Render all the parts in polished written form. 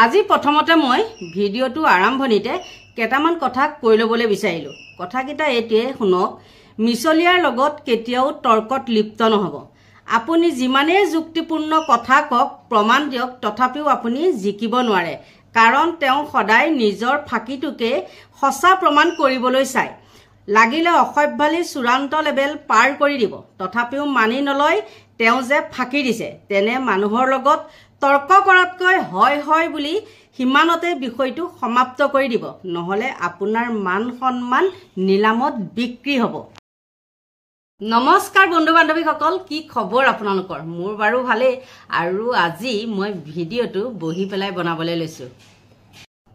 আজি প্ৰথমতে মই ভিডিঅ'টো আৰম্ভণিতে কেটামান কথা কৈ ল'বলৈ বিচাৰিলোঁ। কথাকেইটা এইটোৱে শুনক, মিছলীয়াৰ লগত কেতিয়াও তৰ্কত লিপ্ত নহ'ব। আপুনি যিমানেই যুক্তিপূৰ্ণ কথা কওক, প্ৰমাণ দিয়ক, তথাপিও আপুনি জিকিব নোৱাৰে, কাৰণ তেওঁ সদায় নিজৰ ফাঁকিটোকে সঁচা প্ৰমাণ কৰিবলৈ চায়। লাগিলে অসভ্যালি চূড়ান্ত লেভেল পাৰ কৰি দিব, তথাপিও মানি নলয় তেওঁ যে ফাঁকি দিছে। তেনে মানুহৰ লগত তৰ্ক কৰাতকৈ হয় হয় বুলি সিমানতে বিষয়টো সমাপ্ত কৰি দিব, নহ'লে আপোনাৰ মান সন্মান নিলামত বিক্ৰী হ'ব। নমস্কাৰ বন্ধু বান্ধৱীসকল, কি খবৰ আপোনালোকৰ? মোৰ বাৰু ভালেই, আৰু আজি মই ভিডিঅ'টো বহি পেলাই বনাবলৈ লৈছোঁ।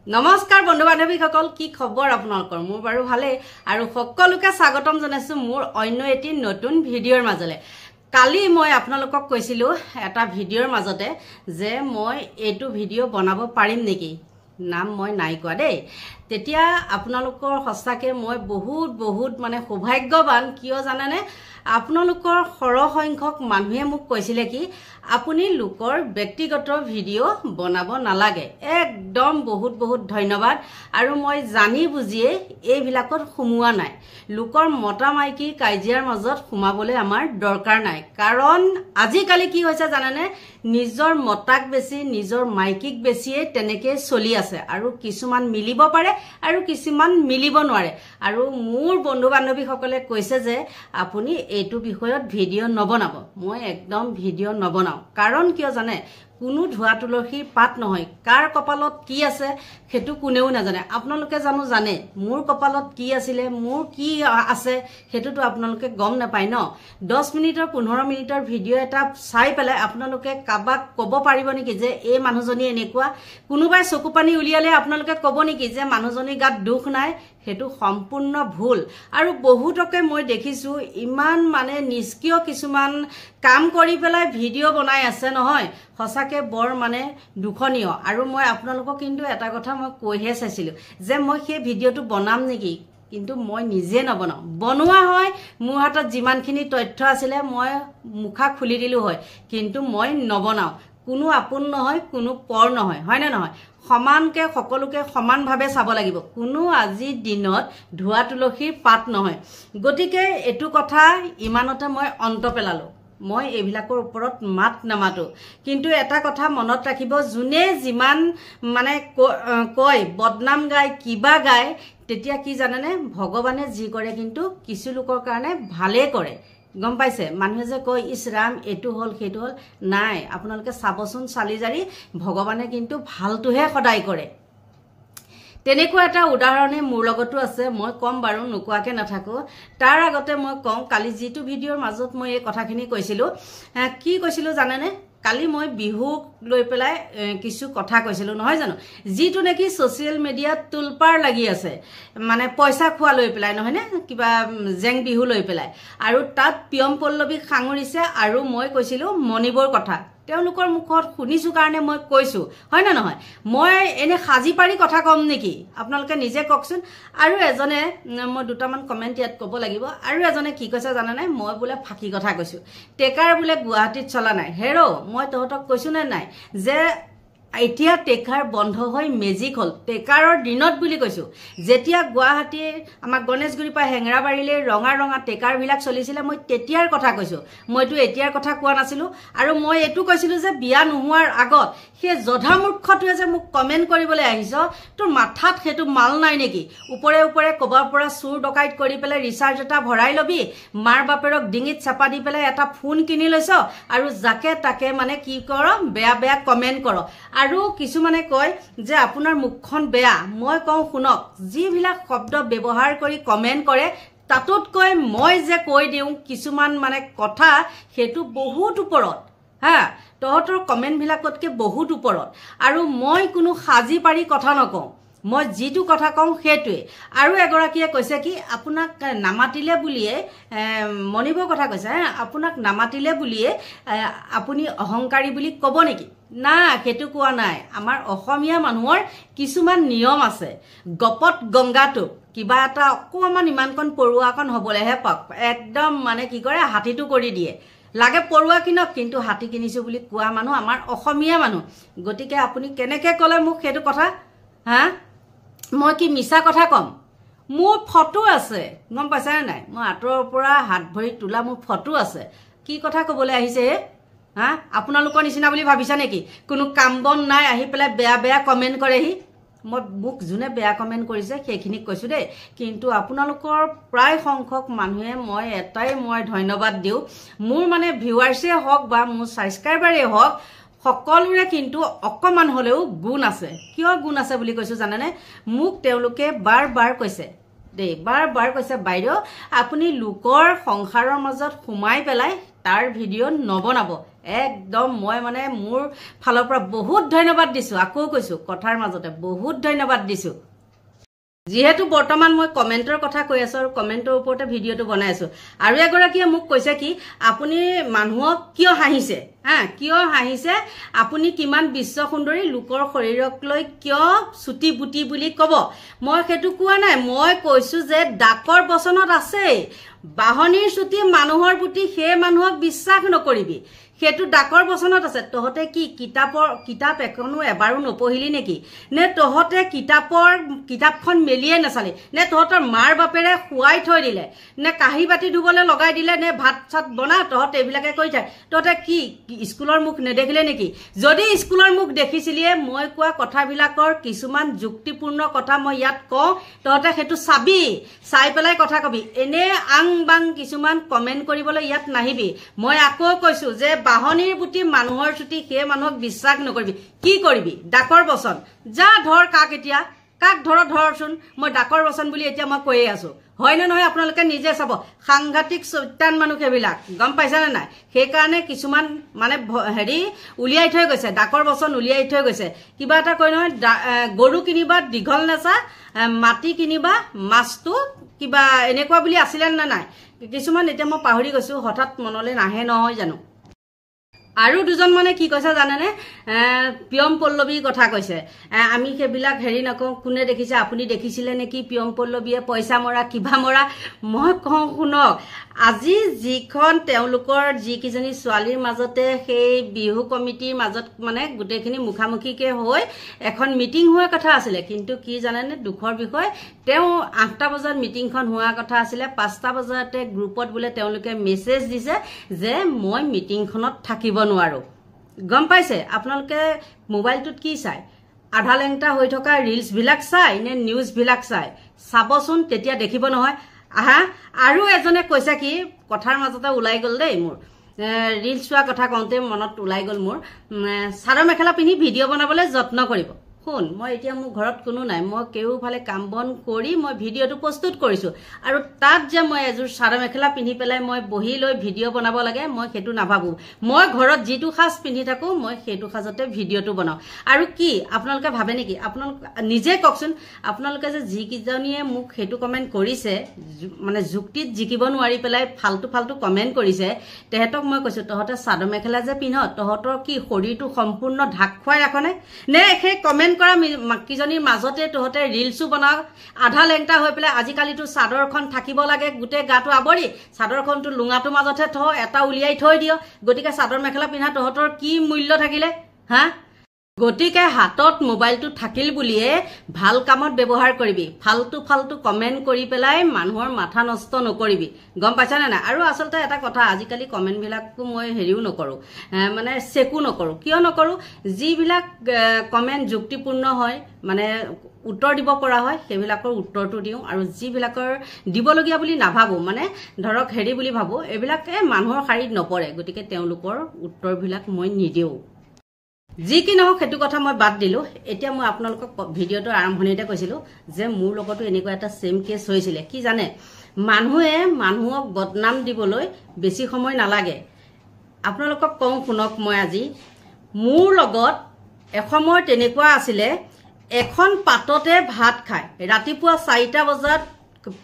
নমস্কাৰ বন্ধু বান্ধৱীসকল, কি খবৰ আপোনালোকৰ? মোৰ বাৰু ভালেই, আৰু সকলোকে স্বাগতম জনাইছোঁ মোৰ অন্য এটি নতুন ভিডিঅ'ৰ মাজলৈ। কালি মই আপোনালোকক কৈছিলোঁ এটা ভিডিঅ'ৰ মাজতে যে মই এইটো ভিডিঅ' বনাব পাৰিম নেকি, নাম মই নাই কোৱা দেই। তেতিয়া আপোনালোকৰ সঁচাকৈ মই বহুত মানে সৌভাগ্যৱান। কিয় জানেনে? আপোনালোকৰ সৰহ সংখ্যক মানুহে মোক কৈছিলে কি, আপুনি লোকৰ ব্যক্তিগত ভিডিঅ' বনাব নালাগে। একদম বহুত ধন্যবাদ। আৰু মই জানি বুজিয়ে এইবিলাকত সোমোৱা নাই। লোকৰ মতা মাইকীৰ কাজিয়াৰ মাজত সোমাবলৈ আমাৰ দৰকাৰ নাই, কাৰণ আজিকালি কি হৈছে জানেনে? নিজৰ মতাক বেছি, নিজৰ মাইকীক বেছিয়ে তেনেকৈ চলি আছে, আৰু কিছুমান মিলিব পাৰে আৰু কিছুমান মিলিব নোৱাৰে। আৰু মোৰ বন্ধু বান্ধৱীসকলে কৈছে যে আপুনি এইটো বিষয়ত ভিডিঅ' নবনাব। মই একদম ভিডিঅ' নবনাওঁ, কাৰণ কিয় জানে? কোনো ধোৱা তুলসীৰ পাত নহয়। কাৰ কপালত কি আছে সেইটো কোনেও নাজানে। আপোনালোকে জানে মোৰ কপালত কি আছিলে, মোৰ কি আছে সেইটোতো আপোনালোকে গম নাপায় ন। 10 মিনিটৰ 15 মিনিটৰ ভিডিঅ' এটা চাই পেলাই আপোনালোকে কাৰোবাক ক'ব পাৰিব নেকি যে এই মানুহজনী এনেকুৱা? কোনোবাই চকু পানী উলিয়ালে আপোনালোকে ক'ব নেকি যে মানুহজনীৰ গাত দুখ নাই? সেইটো সম্পূৰ্ণ ভুল। আৰু বহুতকে মই দেখিছোঁ ইমান মানে নিষ্ক্ৰিয় কিছুমান কাম কৰি পেলাই ভিডিঅ' বনাই আছে নহয়, সঁচাকৈ বৰ মানে দুখনীয়। আৰু মই আপোনালোকক কিন্তু এটা কথা মই কৈহে চাইছিলোঁ যে মই সেই ভিডিঅ'টো বনাম নেকি, কিন্তু মই নিজে নবনাওঁ। বনোৱা হয়, মোৰ হাতত যিমানখিনি তথ্য আছিলে মই মুখা খুলি দিলোঁ হয়, কিন্তু মই নবনাওঁ। কোনো আপোন নহয়, কোনো পৰ নহয়, হয়নে নহয়? সমানকৈ সকলোকে সমানভাৱে চাব লাগিব। কোনো আজিৰ দিনত ধোৱা তুলসীৰ পাত নহয়। গতিকে এইটো কথা ইমানতে মই অন্ত পেলালোঁ। মই এইবিলাকৰ ওপৰত মাত নামাতো, কিন্তু এটা কথা মনত ৰাখিব, যোনে যিমান মানে কয়, বদনাম গায়, কিবা গায়, তেতিয়া কি জানেনে? ভগৱানে যি কৰে কিন্তু কিছু লোকৰ কাৰণে ভালেই কৰে, গম পাইছে? মানুহে যে কয় ইছ ৰাম এইটো হ'ল সেইটো হ'ল, নাই, আপোনালোকে চাবচোন চালি জাৰি, ভগৱানে কিন্তু ভালটোহে সদায় কৰে। তেনেকুৱা এটা উদাহৰণে মোৰ লগতো আছে, মই ক'ম বাৰু, নোকোৱাকৈ নাথাকোঁ। তাৰ আগতে মই কওঁ, কালি যিটো ভিডিঅ'ৰ মাজত মই এই কথাখিনি কৈছিলোঁ, কি কৈছিলোঁ জানেনে? কালি মই বিহুক লৈ পেলাই কিছু কথা কৈছিলোঁ নহয় জানো, যিটো নেকি ছ'চিয়েল মিডিয়াত তোলপাৰ লাগি আছে, মানে পইচা খোৱা লৈ পেলাই, নহয়নে? কিবা জেং বিহু লৈ পেলাই, আৰু তাত প্ৰিয়ম পল্লৱীক সাঙুৰিছে। আৰু মই কৈছিলোঁ মণিবৰ কথা, তেওঁলোকৰ মুখত শুনিছোঁ কাৰণে মই কৈছোঁ, হয় নে নহয়? মই এনে সাজি পাৰি কথা ক'ম নেকি? আপোনালোকে নিজে কওকচোন। আৰু এজনে, মই দুটামান কমেণ্ট ইয়াত ক'ব লাগিব, আৰু এজনে কি কৈছে জানেনে? মই বোলে ফাঁকি কথা কৈছোঁ, টেকাৰ বোলে গুৱাহাটীত চলা নাই। হেৰ', মই তহঁতক কৈছোঁ নে নাই যে এতিয়া টেকাৰ বন্ধ হৈ মেজিক হ'ল, টেকাৰৰ দিনত বুলি কৈছোঁ। যেতিয়া গুৱাহাটীৰ আমাৰ গণেশগুৰিৰ পৰা হেঙেৰাবাৰীলৈ ৰঙা টেকাৰবিলাক চলিছিলে, মই তেতিয়াৰ কথা কৈছোঁ, মইতো এতিয়াৰ কথা কোৱা নাছিলোঁ। আৰু মই এইটো কৈছিলোঁ যে বিয়া নোহোৱাৰ আগত সেই জধামূৰ্খটোৱে যে মোক কমেণ্ট কৰিবলৈ আহিছ, তোৰ মাথাত সেইটো মাল নাই নেকি? ওপৰে ক'ৰবাৰ পৰা চুৰ ডকাইত কৰি পেলাই ৰিচাৰ্জ এটা ভৰাই ল'বি, মাৰ বাপেৰক ডিঙিত চাপা দি পেলাই এটা ফোন কিনি লৈছ, আৰু যাকে তাকে মানে কি কৰ, বেয়া কমেণ্ট কৰ। আৰু কিছুমানে কয় যে আপোনাৰ মুখখন বেয়া। মই কওঁ শুনক, যিবিলাক শব্দ ব্যৱহাৰ কৰি কমেণ্ট কৰে, তাতোতকৈ মই যে কৈ দিওঁ কিছুমান মানে কথা, সেইটো বহুত ওপৰত, হা, তহঁতৰ কমেণ্টবিলাকতকৈ বহুত ওপৰত। আৰু মই কোনো সাজি পাৰি কথা নকওঁ, মই যিটো কথা কওঁ সেইটোৱে। আৰু এগৰাকীয়ে কৈছে কি, আপোনাক নামাতিলে বুলিয়ে, মণিবৰ কথা কৈছে, আপোনাক নামাতিলে বুলিয়ে আপুনি অহংকাৰী বুলি ক'ব নেকি? না, সেইটো কোৱা নাই। আমাৰ অসমীয়া মানুহৰ কিছুমান নিয়ম আছে। গপত গংগাটো কিবা এটা অকণমান ইমানকণ পৰুৱাকণ হ'বলৈহে পাওক, একদম মানে কি কৰে, হাতীটো কৰি দিয়ে। লাগে পৰুৱা কিনক কিন্তু হাতী কিনিছো বুলি কোৱা মানুহ আমাৰ অসমীয়া মানুহ গতিকে আপুনি কেনেকৈ ক'লে মোক সেইটো কথা হা মই কি মিছা কথা কম মোৰ ফটো আছে গম পাইছানে নাই মই আঁতৰৰ পৰা হাত ভৰি তোলা মোৰ ফটো আছে কি কথা ক'বলৈ আহিছে হা আপোনালোকৰ নিচিনা বুলি ভাবিছা নেকি কোনো কাম বন নাই আহি পেলাই বেয়া বেয়া কমেণ্ট কৰেহি মই মোক যোনে বেয়া কমেণ্ট কৰিছে সেইখিনিক কৈছোঁ দেই কিন্তু আপোনালোকৰ প্ৰায় সংখ্যক মানুহে মই এটাই মই ধন্যবাদ দিওঁ মোৰ মানে ভিউৱাৰ্ছে হওক বা মোৰ ছাবস্ক্ৰাইবাৰে হওক সকলোৰে কিন্তু অকমান হলেও গুণ আছে কিয় গুণ আছে বুলি কৈছো জানেনে মোক তেওঁলোকে বাৰ বাৰ কৈছে দেই বাৰ বাৰ কৈছে বাইদেউ আপুনি লোকৰ সংসাৰৰ মাজত সোমাই পেলাই তাৰ ভিডিঅ' নবনাব একদম মই মানে মোৰ ফালৰ পৰা বহুত ধন্যবাদ দিছো আকৌ কৈছো কথাৰ মাজতে বহুত ধন্যবাদ দিছো যেহেতু বৰ্তমান মই কমেন্টৰ কথা কৈ আছো আৰু কমেন্টৰ ওপৰতে ভিডিঅ'টো বনাই আছো আৰু এগৰাকীয়ে মোক কৈছে কি আপুনি মানুহক কিয় হাঁহিছে হা কিয় হাঁহিছে আপুনি কিমান বিশ্ব সুন্দৰী লোকৰ শৰীৰক লৈ কিয় চুটি বুটি বুলি ক'ব মই সেইটো কোৱা নাই মই কৈছো যে ডাকৰ বচনত আছে বাহনীৰ চুটি মানুহৰ বুটি সেই মানুহক বিশ্বাস নকৰিবি সেইটো ডাকৰ বচনত আছে তহতে কি কিতাপ এখনো এবাৰো নপঢ়িলি নেকি নে তহতে কিতাপখন মেলিয়ে নাচালি নে তহতৰ মাৰ বাপেৰে খুৱাই থৈ দিলে নে কাঁহী বাতি ধুবলৈ লগাই দিলে নে ভাত চাত বনা তহতে এইবিলাকে কৈ থাক তহতে কি স্কুলৰ মুখ নেদেখিলে নেকি যদি স্কুলৰ মুখ দেখিছিলিয়ে মই কোৱা কথাবিলাকৰ কিছুমান যুক্তিপূৰ্ণ কথা মই ইয়াত কওঁ তহতে সেইটো চাবি চাই পেলাই কথা কবি এনে আং বাং কিছুমান কমেণ্ট কৰিবলৈ ইয়াত নাহিবি মই আকৌ কৈছো যে বাহনীৰ বুটি মানুহৰ চুটি সেই মানুহক বিশ্বাস নকৰিবি কি কৰিবি ডাকৰ বচন যা ধৰ কাক ধৰচোন মই ডাকৰ বচন বুলি এতিয়া মই কৈয়ে আছো হয় নে নহয় আপোনালোকে নিজে চাব সাংঘাতিক চৈতান মানুহ সেইবিলাক গম পাইছানে নাই সেইকাৰণে কিছুমান মানে হেৰি উলিয়াই থৈ গৈছে ডাকৰ বচন উলিয়াই থৈ গৈছে কিবা এটা কয় নহয় গৰু কিনিবা দীঘল নেচা মাটি কিনিবা মাছটো কিবা এনেকুৱা বুলি আছিলে না নাই কিছুমান এতিয়া মই পাহৰি গৈছো হঠাৎ মনলৈ নাহে নহয় জানো আৰু দুজন মানে কি কৈছে জানেনে পিয়ম পল্লৱীৰ কথা কৈছে আমি সেইবিলাক হেৰি নকওঁ কোনে দেখিছে আপুনি দেখিছিলে নেকি পিয়ম পল্লৱীয়ে পইচা মৰা কিবা মৰা মই কওঁ শুনক আজি যিখন তেওঁলোকৰ যিকেইজনী ছোৱালীৰ মাজতে সেই বিহু কমিটিৰ মাজত মানে গোটেইখিনি মুখামুখিকে হৈ এখন মিটিং হোৱাৰ কথা আছিলে কিন্তু কি জানেনে দুখৰ বিষয় তেওঁ 8টা বজাত মিটিংখন হোৱা কথা আছিলে 5টা বজাতে গ্ৰুপত বোলে তেওঁলোকে মেছেজ দিছে যে মই মিটিংখনত থাকিব নোৱাৰো গম পাইছে আপোনালোকে মোবাইলটোত কি চাই আধা লেংটা হৈ থকা ৰিলছ বিলাক চাই নে নিউজ বিলাক চাই চাবচোন তেতিয়া দেখিব নহয় আহা আৰু এজনে কৈছে কি কথাৰ মাজতে ওলাই গল দেই মোৰ ৰিলছ চোৱা কথা কওঁতে মনত ওলাই গল মোৰ চাদৰ মেখেলা পিন্ধি ভিডিঅ' বনাবলৈ যত্ন কৰিব শুন মই এতিয়া মোৰ ঘৰত কোনো নাই মই কেউফালে কাম বন কৰি মই ভিডিঅ'টো প্ৰস্তুত কৰিছো আৰু তাত যে মই এযোৰ চাদৰ মেখেলা পিন্ধি পেলাই মই বহি লৈ ভিডিঅ' বনাব লাগে মই সেইটো নাভাবো মই ঘৰত যিটো সাজ পিন্ধি থাকো মই সেইটো সাজতে ভিডিঅ'টো বনাও আৰু কি আপোনালোকে ভাবে নেকি আপোনালোক নিজে কওকচোন আপোনালোকে যে যিকেইজনীয়ে মোক সেইটো কমেণ্ট কৰিছে মানে যুক্তিত জিকিব নোৱাৰি পেলাই ফাল্টু কমেণ্ট কৰিছে তেহেতক মই কৈছো তহতে চাদৰ মেখেলা যে পিন্ধ তহতৰ কি শৰীৰটো সম্পূৰ্ণ ঢাক খুৱাই ৰাখনে নে সেই কমেণ্ট কৰা কিজনীৰ মাজতে তহতে ৰিলছো বনাও আধা লেংটা হৈ পেলাই আজিকালিতো চাদৰখন থাকিব লাগে গোটেই গাটো আৱৰি চাদৰখনটো লুঙাটো মাজতে থ এটা উলিয়াই থৈ দিয় গতিকে চাদৰ মেখেলা পিন্ধা তহতৰ কি মূল্য থাকিলে হা গতিকে হাতত মোবাইলটো থাকিল বুলিয়ে ভাল কামত ব্যৱহাৰ কৰিবি ফাল্টু কমেণ্ট কৰি পেলাই মানুহৰ মাথা নষ্ট নকৰিবি গম পাইছানে নাই আৰু আচলতে এটা কথা আজিকালি কমেণ্টবিলাকো মই হেৰিও নকৰো মানে চেকো নকৰো কিয় নকৰো যিবিলাক কমেণ্ট যুক্তিপূৰ্ণ হয় মানে উত্তৰ দিব পৰা হয় সেইবিলাকৰ উত্তৰটো দিওঁ আৰু যিবিলাকৰ দিবলগীয়া বুলি নাভাবো মানে ধৰক হেৰি বুলি ভাবো এইবিলাক মানুহৰ শাৰীত নপৰে গতিকে তেওঁলোকৰ উত্তৰবিলাক মই নিদিওঁ যি কি নহওক সেইটো কথা মই বাদ দিলো এতিয়া মই আপোনালোকক ভিডিঅ'টো আৰম্ভণিতে কৈছিলো যে মোৰ লগতো এনেকুৱা এটা সেম কেছ হৈছিলে কি জানে মানুহে মানুহক বদনাম দিবলৈ বেছি সময় নালাগে আপোনালোকক কওঁ শুনক মই আজি মোৰ লগত এসময় তেনেকুৱা আছিলে এখন পাততে ভাত খায় ৰাতিপুৱা 4টা বজাত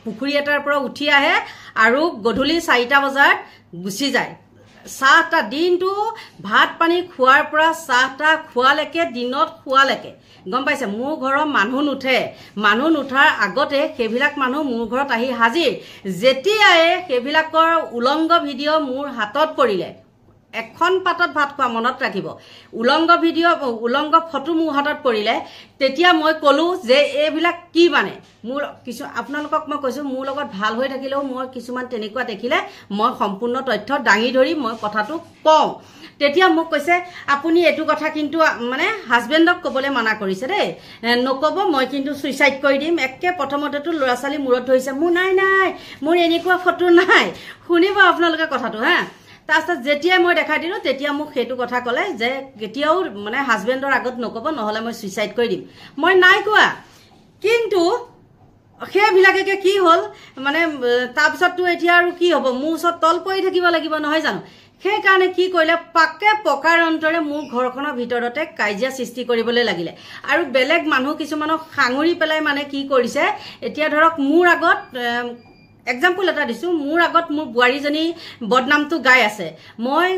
পুখুৰী এটাৰ পৰা উঠি আহে আৰু গধূলি 4টা বজাত গুচি যায় চাহটা দিনটো ভাত পানী খোৱাৰ পৰা চাহটা খোৱালৈকে দিনত খোৱালৈকে গম পাইছে মোৰ ঘৰৰ মানুহ নুঠাৰ আগতে সেইবিলাক মানুহ মোৰ ঘৰত আহি হাজিৰ যেতিয়াই সেইবিলাকৰ উলংগ ভিডিঅ' মোৰ হাতত পৰিলে এখন পাতত ভাত খোৱা মনত ৰাখিব উলংগ ফটো মোৰ হাতত পৰিলে তেতিয়া মই ক'লো যে এইবিলাক কি মানে মোৰ কিছু আপোনালোকক মই কৈছো মোৰ লগত ভাল হৈ থাকিলেও মই কিছুমান তেনেকুৱা দেখিলে মই সম্পূৰ্ণ তথ্য দাঙি ধৰি মই কথাটো কওঁ তেতিয়া মোক কৈছে আপুনি এটো কথা কিন্তু মানে হাজবেণ্ডক ক'বলৈ মানা কৰিছে দেই নকব মই কিন্তু সুইসাইড কৰি দিম একে প্ৰথমতেটো ল'ৰা ছোৱালী মূৰত ধৰিছে মোৰ নাই মোৰ এনেকুৱা ফটো নাই শুনিব আপোনালোকে কথাটো হা তাৰপিছত যেতিয়া মই দেখাই দিলো তেতিয়া মোক সেইটো কথা ক'লে যে কেতিয়াও মানে হাজবেণ্ডৰ আগত নকব নহলে মই সুইসাইড কৰি দিম মই নাই কোৱা কিন্তু সেইবিলাকে কি হ'ল মানে তাৰপিছততো এতিয়া আৰু কি হ'ব মোৰ ওচৰত তল পৰি থাকিব লাগিব নহয় জানো সেইকাৰণে কি কৰিলে পাকে পকাৰ অন্তৰে মোৰ ঘৰখনৰ ভিতৰতে কাজিয়া সৃষ্টি কৰিবলৈ লাগিলে আৰু বেলেগ মানুহ কিছুমানক সাঙুৰি পেলাই মানে কি কৰিছে এতিয়া ধৰক মোৰ আগত এক্সাম্পল এটা দিছো মোৰ আগত মোৰ বুৱাৰীজনী বদনামটো গাই আছে মই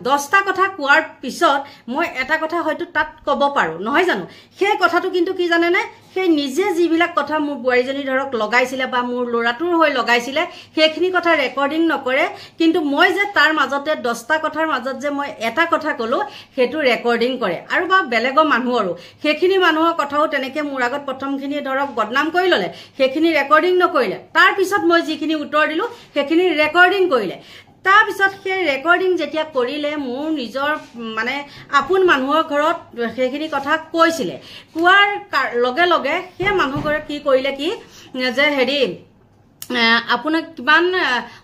10টা কথা কোৱাৰ পিছত মই এটা কথা হয়তো তাত ক'ব পাৰো নহয় জানো সেই কথাটো কিন্তু কি জানে না সেই নিজে যিবিলাক কথা মোৰ বুৱাৰীজনী ধৰক লগাইছিলে বা মোৰ ল'ৰাটোৰ হৈ লগাইছিলে সেইখিনি কথা ৰেকৰ্ডিং নকৰে কিন্তু মই যে তাৰ মাজতে 10টা কথাৰ মাজত যে মই এটা কথা ক'লো হেতু ৰেকৰ্ডিং কৰে আৰু বা বেলেগৰ মানুহৰো সেইখিনি মানুহৰ কথাও তেনেকে মোৰ আগত প্ৰথমখিনি ধৰক বদনাম কৰি ললে সেইখিনি ৰেকৰ্ডিং নকৰিলে তাৰ পিছত মই যিখিনি উত্তৰ দিলো সেইখিনি ৰেকৰ্ডিং কৰিলে তাৰ পিছত সেই ৰেকৰ্ডিং যেতিয়া কৰিলে মোৰ নিজৰ মানে আপোন মানুহৰ ঘৰত সেইখিনি কথা কৈছিলে কোৱাৰ লগে লগে সেই মানুহঘৰে কি কৰিলে কি যে হেৰি আপোনাক কিমান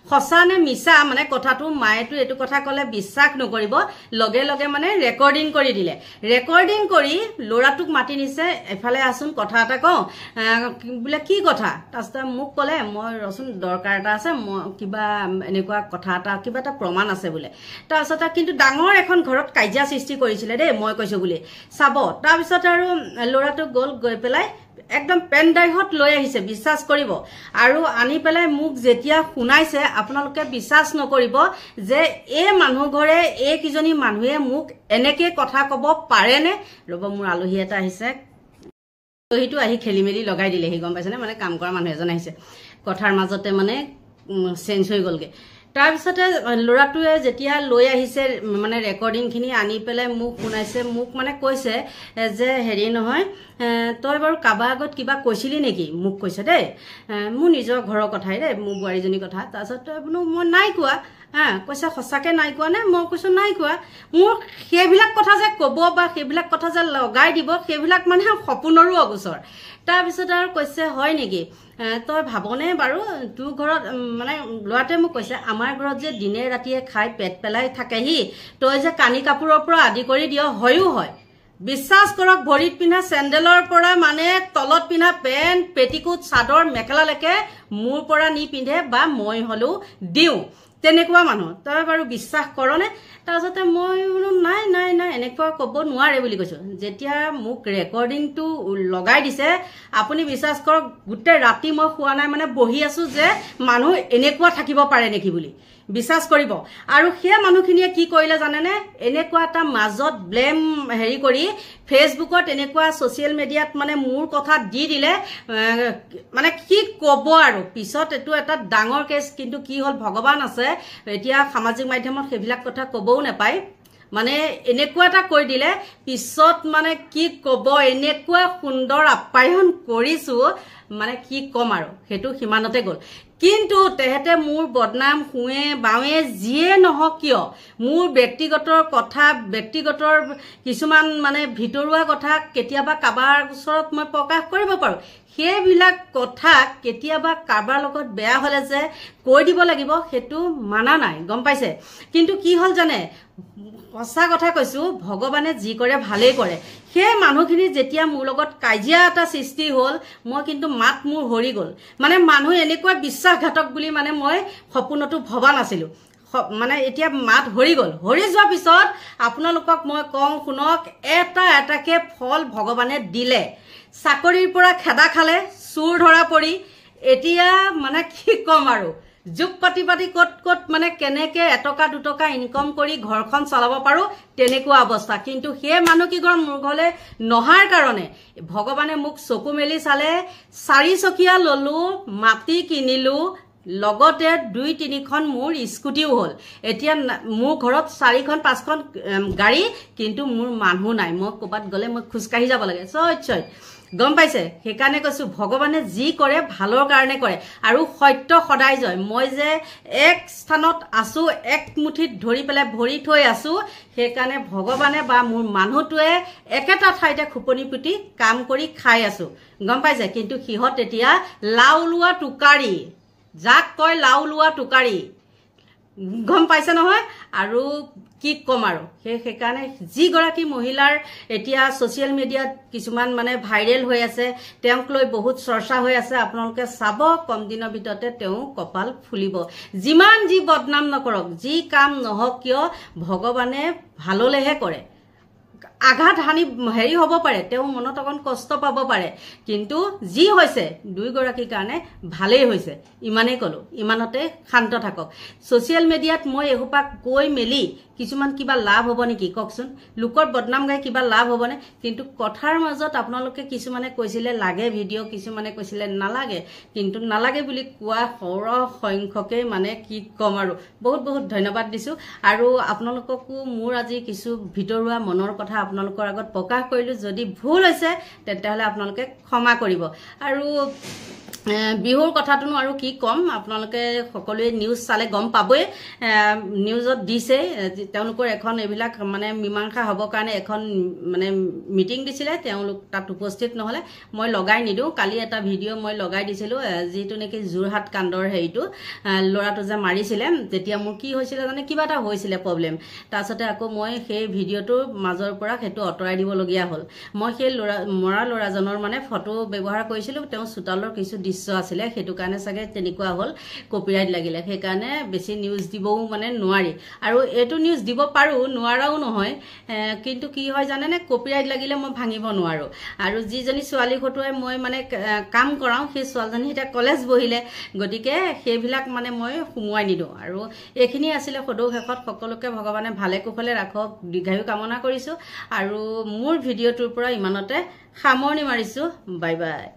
সঁচা নে মিছা মানে কথাটো মায়েটো এটো কথা ক'লে বিশ্বাস নকৰিব লগে লগে মানে ৰেকৰ্ডিং কৰি দিলে ৰেকৰ্ডিং কৰি ল'ৰাটোক মাতি নিছে এফালে আসুন কথা এটা কওঁ বোলে কি কথা তাৰপিছত মোক ক'লে মই ৰচোন দৰকাৰ এটা আছে মই কিবা এনেকুৱা কথা এটা কিবা এটা প্ৰমাণ আছে বোলে তাৰপিছত কিন্তু ডাঙৰ এখন ঘৰত কাজিয়া সৃষ্টি কৰিছিলে দেই মই কৈছো বুলি চাব তাৰপিছত আৰু ল'ৰাটো গৈ পেলাই একদম পেন ড্ৰাইভত লৈ আহিছে বিশ্বাস কৰিব আৰু আনি পেলাই মোক যেতিয়া শুনাইছে আপোনালোকে বিশ্বাস নকৰিব যে এই মানুহ ঘৰে এই কিজনী মানুহে মোক এনেকে কথা ক'ব পাৰেনে ৰব মোৰ আলহী এটা আহিছে আলহীটো আহি খেলি মেলি লগাই দিলেহি গম পাইছেনে মানে কাম কৰা মানুহ এজন আহিছে কথাৰ মাজতে মানে চেঞ্জ হৈ গলগে তাৰপিছতে ল'ৰাটোৱে যেতিয়া লৈ আহিছে মানে ৰেকৰ্ডিংখিনি আনি পেলাই মোক শুনাইছে মোক মানে কৈছে যে হেৰি নহয় তই বাৰু কাবা আগত কিবা কৈছিলি নেকি মোক কৈছে দেই মোৰ নিজৰ ঘৰৰ কথাই দেই মোৰ বুৱাৰীজনী কথা তাৰপিছত বোলো মই নাই কোৱা কৈছে সঁচাকে নাই কোৱা নে মই কৈছো নাই কোৱা মোৰ সেইবিলাক কথা যে ক'ব বা সেইবিলাক কথা যে লগাই দিব সেইবিলাক মানে সপোনৰো অগোচৰ তাৰপিছত আৰু কৈছে হয় নেকি তই ভাবনে বাৰু তোৰ ঘৰত মানে ল'ৰাটোৱে মোক কৈছে আমাৰ ঘৰত যে দিনে ৰাতিয়ে খাই পেট পেলাই থাকেহি তই যে কানি কাপোৰৰ পৰা আদি কৰি দিয় হয়ও হয় বিশ্বাস কৰক ভৰিত পিন্ধা চেণ্ডেলৰ পৰা মানে তলত পিন্ধা পেণ্ট পেটিকোট চাদৰ মেখেলালৈকে মোৰ পৰা নি পিন্ধে বা মই হলেও দিওঁ তেনেকুৱা মানুহ তই বাৰু বিশ্বাস কৰনে তাৰপিছতে মই বোলো নাই নাই নাই এনেকুৱা ক'ব নোৱাৰে বুলি কৈছো যেতিয়া মোক ৰেকৰ্ডিংটো লগাই দিছে আপুনি বিশ্বাস কৰক গোটেই ৰাতি মই শুৱা নাই মানে বহি আছো যে মানুহ এনেকুৱা থাকিব পাৰে নেকি বুলি বিশ্বাস কৰিব আৰু সেই মানুহখিনিয়ে কি কৰিলে জানেনে এনেকুৱা এটা মাজত ব্লেম হেৰি কৰি ফেসবুকত এনেকুৱা সোশ্যাল মিডিয়াত মানে মোৰ কথা দি দিলে মানে কি ক'ব আৰু পিছত এটো এটা ডাঙৰ কেছ কিন্তু কি হল ভগৱান আছে এতিয়া সামাজিক মাধ্যমত সেইবিলাক কথা ক'বও নাপায় মানে এনেকুৱা এটা কৈ দিলে পিছত মানে কি ক'ব এনেকুৱা সুন্দৰ আপ্যায়ন কৰিছো মানে কি কম আৰু হেতু হিমানতে গল কিন্তু তেহেতে মোৰ বদনাম হুৱে বাৱে যিয়ে নহক কিয় মোৰ ব্যক্তিগত কথা ব্যক্তিগতৰ কিছুমান মানে ভিতৰুৱা কথা কেতিয়াবা কাবাৰ ওচৰত মই প্ৰকাশ কৰিব পাৰো সেইবিলাক কথা কেতিয়াবা কাবাৰ লগত বেয়া হলে যে কৈ দিব লাগিব হেতু মানা নাই গম পাইছে কিন্তু কি হল জানে সঁচা কথা কৈছো ভগৱানে যি কৰে ভালেই কৰে সেই মানুহখিনি যেতিয়া মোৰ লগত কাজিয়া এটা সৃষ্টি হল মই কিন্তু মাত মোৰ হৰি গল মানে মানুহ এনেকুৱা বিশ্বাসঘাতক বুলি মানে মই সপোনতো ভবা নাছিলো মানে এতিয়া মাত হৰি গল হৰি যোৱা পিছত আপোনালোকক মই কওঁ শুনক এটা এটাকে ফল ভগৱানে দিলে চাকৰিৰ পৰা খেদা খালে চুৰ ধৰা পৰি এতিয়া মানে কি কম আৰু যুগ পাতি পাতি কত মানে কেনেকে এটকা দুটকা ইনকম কৰি ঘৰখন চলাব পাৰো তেনেকুৱা অৱস্থা কিন্তু সেই মানুহ কি ঘৰ মোৰ ঘৰলে নহাৰ কাৰণে ভগৱানে মোক চকু মেলি চালে 4 চকীয়া ললো মাটি কিনিলো লগতে 2-3খন মোৰ স্কুটিও হল এতিয়া মোৰ ঘৰত 4খন 5খন গাড়ী কিন্তু মোৰ মানুহ নাই মই কবাত গলে মই খুজকাহি যাব লাগে চয় গম পাইছে সেইকাৰণে কৈছো ভগৱানে যি কৰে ভালৰ কাৰণে কৰে আৰু সত্য সদায় জয় মই যে এক স্থানত আছো এক মুঠিত ধৰি পেলাই ভৰি থৈ আছো সেইকাৰণে ভগৱানে বা মোৰ মানুহটোৱে একেটা ঠাইতে খুপনি পুতি কাম কৰি খাই আছো গম পাইছে কিন্তু সিহত এতিয়া লাউলুৱা টুকাৰী যাক কয় লাউলুৱা টুকাৰী গম পাইছে নহয় আৰু কি কম আৰু সেইকাৰণে যি গৰাকী মহিলাৰ এতিয়া সোশ্যাল মিডিয়াত কিছুমান মানে ভাইৰেল হৈ আছে তেওঁক লৈ বহুত চৰ্চা হৈ আছে আপোনালোকে চাব কম দিনৰ ভিতৰতে তেওঁ কপাল ফুলিব যিমান যি বদনাম নকৰক যি কাম নহক কিয় ভগৱানে ভাললেহে কৰে আঘাত হানি হেৰি হ'ব পাৰে তেওঁ মনত অকণ কষ্ট পাব পাৰে কিন্তু যি হৈছে দুই গৰাকীৰ কাৰণে ভালেই হৈছে ইমানেই কলো ইমানতে শান্ত থাকক সোশ্যাল মিডিয়াত মই এহুপা কৈ মেলি কিছুমান কিবা লাভ হ'ব নেকি ককচোন লোকৰ বদনাম গাই কিবা লাভ হ'বনে কিন্তু কথাৰ মাজত আপোনালোকে কিছুমানে কৈছিলে লাগে ভিডিঅ কিছুমানে কৈছিলে নালাগে কিন্তু নালাগে বুলি কোৱা সৌৰ সংখ্যকে মানে কি কম আৰু বহুত বহুত ধন্যবাদ দিছো আৰু আপোনালোককো মোৰ আজি কিছু ভিতৰুৱা মনৰ কথা আপোনালোকৰ আগত প্ৰকাশ কৰিলো যদি ভুল হৈছে তেতিয়াহলে আপোনালোকে ক্ষমা কৰিব আৰু বিহুৰ কথাটোনো আৰু কি কম আপোনালোকে সকলোৱে নিউজ চালে গম পাবই নিউজত দিছে তেওঁলোকৰ এখন এবিলাক মানে মীমাংসা হ'ব কাৰণে এখন মানে মিটিং দিছিলে তেওঁলোক তাত উপস্থিত নহলে মই লগাই নিদো কালি এটা ভিডিঅ মই লগাই দিছিলো যেটো নেকি জুৰহাট কাণ্ডৰ হেইটো লৰাটো যে মাৰিছিলে তেতিয়া মোৰ কি হৈছিল জানে কিবা এটা হৈছিল প্ৰবলেম তাৰছতে আকৌ মই সেই ভিডিঅটোৰ মাজৰ পৰা হেতু অতৰাই দিব লগিয়া হ'ল মই সেই মৰা লৰাজনৰ মানে ফটো ব্যৱহাৰ কৰিছিলো তেওঁ সুতালৰ কিছু আছিল হেতু কাৰণে সাগে তেনেকুৱা হল কপিৰাইট লাগিলে সেই কাৰণে বেছি নিউজ দিবও মানে নোৱাৰি আৰু এটো নিউজ দিব পাৰো নোৱাৰাও নহয় কিন্তু কি হয় জানে নে কপিৰাইট লাগিলে মই ভাঙিব নোৱাৰো আৰু যিজনী ছোৱালী ফটোৱে মই মানে কাম কৰাও সেই ছোৱালীজনী এটা কলেজ বহিলে গটিকে সেইবিলাক মানে মই সুমুৱাই নিদো আৰু এখিনি আছিল ফটো শেষত সকলোকে ভগৱানে ভালে কুশলে ৰাখক দীৰ্ঘায়ু কামনা কৰিছো আৰু মোৰ ভিডিঅটোৰ পৰা ইমানতে সামৰণি মাৰিছো বাই বাই